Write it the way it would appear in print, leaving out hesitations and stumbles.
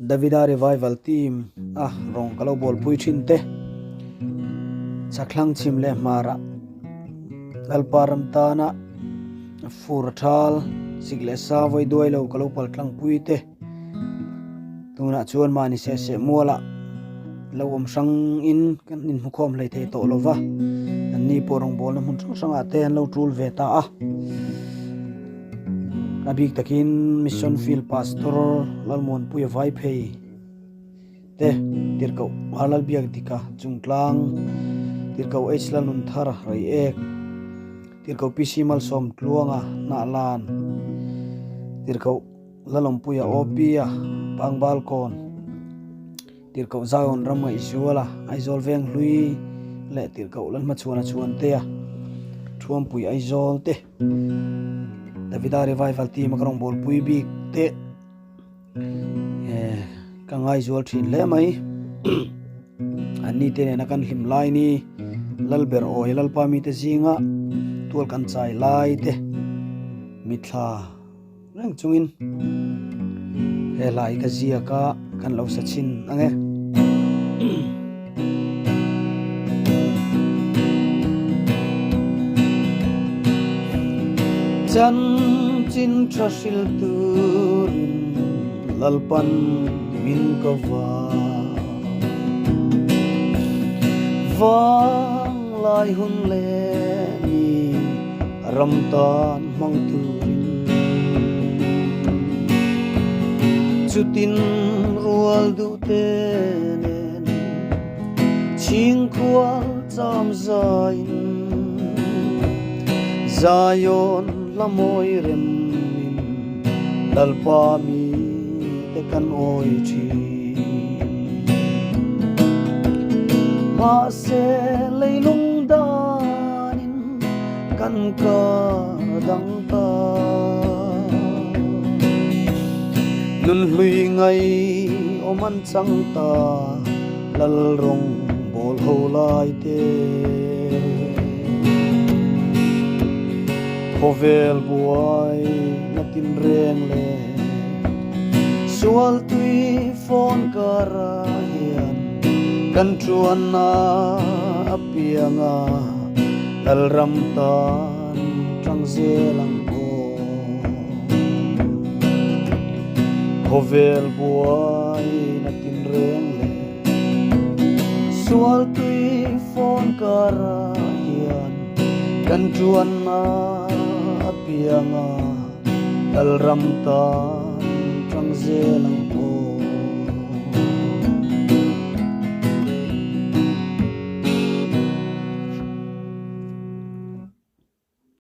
Davida Revival Team Rawngbawlpuite te chaklang chimle mara alparam tana furthal siglesa voi doilo kalopal tlang puite tuna chuan mani se mola lawom sang in kan in hukhom lei the to lova anni porong bol na mun sanga te an lo tul veta a abik takin mission field pastor lalmon puya vai phei te tirko halal biak dika chungtlang tirko hlal nun thar rai ek tirko pisimal som tluanga na lan tirko lalom puya opia pangbal kon tirko zaon rama isuala aizol veng hlui le tirko lan ma chuan te a thuam pui aizol te Davida Revival Team Rawngbawlpuite te kangai zual thin le mai anni te na kan hlim lai ni lalber oi lalpa mi te zinga tual kan chai lai te mitla rang chungin he lai ka zia ka kan lo sachin ange chan chin trasil turin lalpan min kova vang lai hun le ni ramtan mang turin chutin rual du te nen ching kwal cham zain zayon lamoi rem min lalpa mi te kan oi chi ma se leilung danin kan ka dang ta nun hlui ngai oman chang ta lal rong bol ho lai te Hovel buai natin reng le sual tui phone karahian kan chuan na apianga dal ram tan trang zelang ko hovel buai natin reng le sual tui phone karahian kan chuan na pianga dal ram tan trang zelang po